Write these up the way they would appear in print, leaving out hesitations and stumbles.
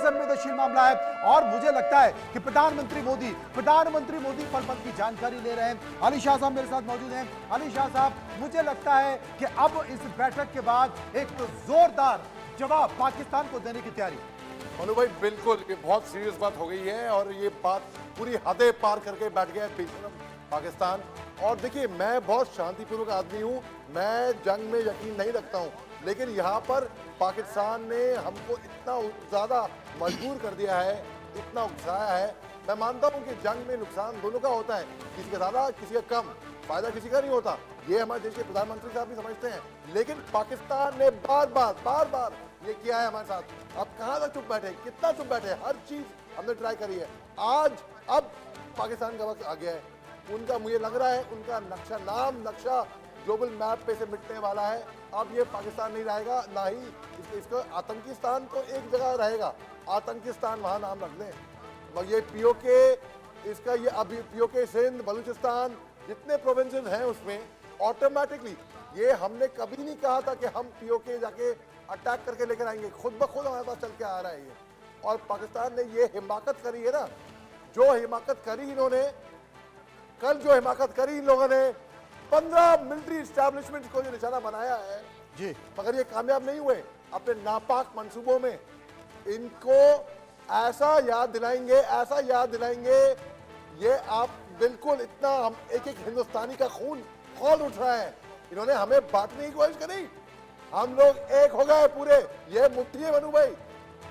संवेदनशील मामला है और मुझे लगता है कि प्रधानमंत्री मोदी पल पल की जानकारी ले रहे हैं। अली शाह साहब मेरे साथ मौजूद हैं। अली शाह साहब, मुझे लगता है कि अब इस बैठक के बाद एक जोरदार जवाब पाकिस्तान को देने की तैयारी। मनु भाई बिल्कुल, ये बहुत सीरियस बात हो गई है और ये बात पूरी हदें पार करके बैठ गया है पाकिस्तान। और देखिए, मैं बहुत शांतिपूर्वक आदमी हूँ, मैं जंग में यकीन नहीं रखता हूँ, लेकिन यहाँ पर पाकिस्तान ने हमको इतना ज़्यादा मजबूर कर दिया है, इतना उकसाया है। मैं मानता हूँ कि जंग में नुकसान दोनों का होता है, किसी का ज़्यादा किसी का कम, फायदा किसी का नहीं होता। ये हमारे देश के प्रधानमंत्री साहब भी समझते हैं, लेकिन पाकिस्तान ने बार बार ये किया है हमारे साथ। अब कहाँ तक चुप बैठे, कितना चुप बैठे, हर चीज़ हमने ट्राई करी है। अब पाकिस्तान का वक्त आ गया है। उनका, मुझे लग रहा है, उनका नक्शा ग्लोबल मैप पे से मिटने वाला है। अब ये पाकिस्तान नहीं रहेगा, ना ही इसका आतंकिस्तान तो एक जगह रहेगा, आतंकिस्तान वहाँ नाम रख लें। और ये पीओके, इसका ये अभी पीओके सिंध, बलूचिस्तान, जितने प्रोविंसेस हैं उसमें ऑटोमेटिकली, ये हमने कभी नहीं कहा था कि हम पीओके जाके अटैक करके लेकर आएंगे, खुद ब खुद हमारे पास चल के आ रहा है ये। और पाकिस्तान ने ये हिमाकत करी है ना, जो हिमाकत करी इन्होंने, कल जो हिमाकत करी इन लोगों ने, 15 मिलिट्री एस्टैब्लिशमेंट को जो निशाना बनाया है जी, मगर ये कामयाब नहीं हुए अपने नापाक मंसूबों में। इनको ऐसा याद दिलाएंगे, ये आप बिल्कुल, इतना हम एक हिंदुस्तानी का खून खौल उठ रहा है। इन्होंने हमें बांटने की कोशिश करी, हम लोग एक हो गए पूरे। ये मुट्ठी है मनु भाई,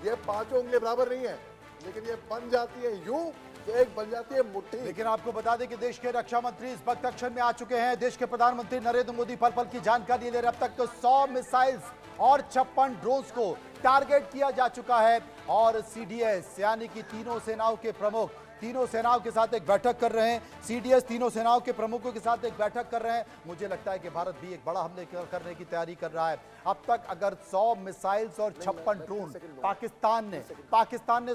ये पांचों उंगली बराबर नहीं है, लेकिन ये बन जाती है यूं, एक बन जाती है मुट्ठी। लेकिन आपको बता दें कि देश के रक्षा मंत्री इस वक्त एक्शन में आ चुके हैं। देश के प्रधानमंत्री नरेंद्र मोदी पल पल की जानकारी ले रहे। अब तक तो 100 मिसाइल्स और 56 ड्रोन्स को टारगेट किया जा चुका है और सीडीएस यानी कि तीनों सेनाओं के प्रमुख तीनों सेनाओं के साथ एक बैठक कर रहे हैं। सीडीएस तीनों सेनाओं के प्रमुखों के साथ एक बैठक कर रहे हैं। मुझे लगता है कि भारत भी एक बड़ा हमले करने की तैयारी कर रहा है। अब तक अगर 100 मिसाइल्स और 56 ड्रोन पाकिस्तान ने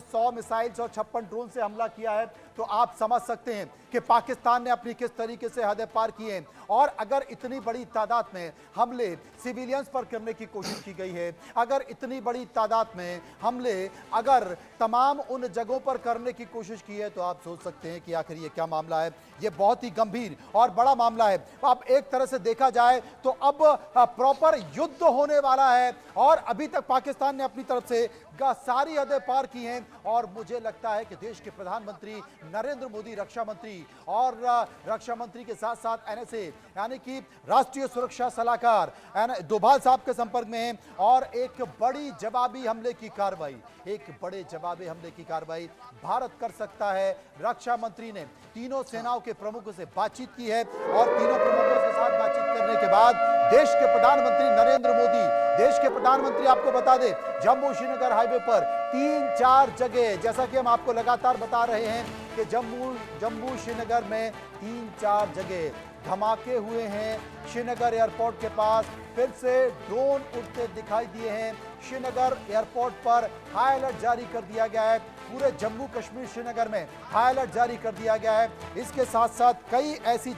100 मिसाइल्स और 56 ड्रोन से हमला किया है, तो आप समझ सकते हैं कि पाकिस्तान ने अपनी किस तरीके से हदें पार की हैं। और अगर इतनी बड़ी तादाद में हमले सिविलियंस पर करने की कोशिश की गई है, अगर इतनी बड़ी तादाद में हमले अगर तमाम उन जगहों पर करने की कोशिश की है, तो आप सोच सकते हैं कि आखिर ये क्या मामला है। ये बहुत ही गंभीर और बड़ा मामला है। अब एक तरह से देखा जाए तो अब प्रॉपर युद्ध होने वाला है और अभी तक पाकिस्तान ने अपनी तरफ से सारी हदें पार की हैं। और मुझे लगता है कि देश के प्रधानमंत्री नरेंद्र मोदी, रक्षा मंत्री के साथ साथ एनएसए यानी कि राष्ट्रीय सुरक्षा सलाहकार डोभाल साहब के संपर्क में हैं और एक बड़े जवाबी हमले की कार्रवाई भारत कर सकता है। रक्षा मंत्री ने तीनों सेनाओं के प्रमुखों से बातचीत की है और तीनों प्रमुखों के साथ बातचीत करने के बाद देश के प्रधानमंत्री नरेंद्र मोदी, आपको बता दें, जम्मू श्रीनगर हाईवे पर 3-4 जगह, जैसा कि हम आपको लगातार बता रहे हैं कि जम्मू श्रीनगर में 3-4 जगह धमाके हुए हैं। श्रीनगर एयरपोर्ट के पास फिर से ड्रोन उड़ते दिखाई दिए हैं। श्रीनगर एयरपोर्ट पर हाई अलर्ट जारी कर दिया गया है। पूरे जम्मू कश्मीर श्रीनगर में हाई अलर्ट जारी कर दिया गया है। इसके साथ साथ कई ऐसी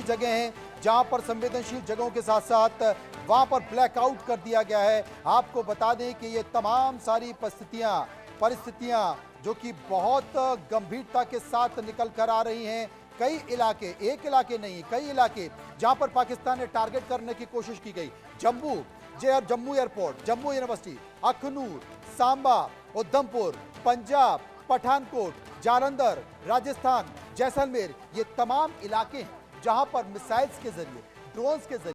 जगह हैं जहां पर संवेदनशील जगहों के साथ साथ वहां पर ब्लैकआउट कर दिया गया है। आपको बता दें कि ये तमाम सारी परिस्थितियां जो कि बहुत गंभीरता के साथ निकल कर आ रही हैं। कई इलाके, एक इलाके नहीं, कई इलाके जहां पर पाकिस्तान ने टारगेट करने की कोशिश की गई। जम्मू एयरपोर्ट, जम्मू यूनिवर्सिटी, अखनूर, सांबा, उधमपुर, पंजाब, पठानकोट, जालंधर, राजस्थान, जैसलमेर, ये तमाम इलाके हैं जहां पर मिसाइल्स के जरिए, ड्रोन्स के जरिए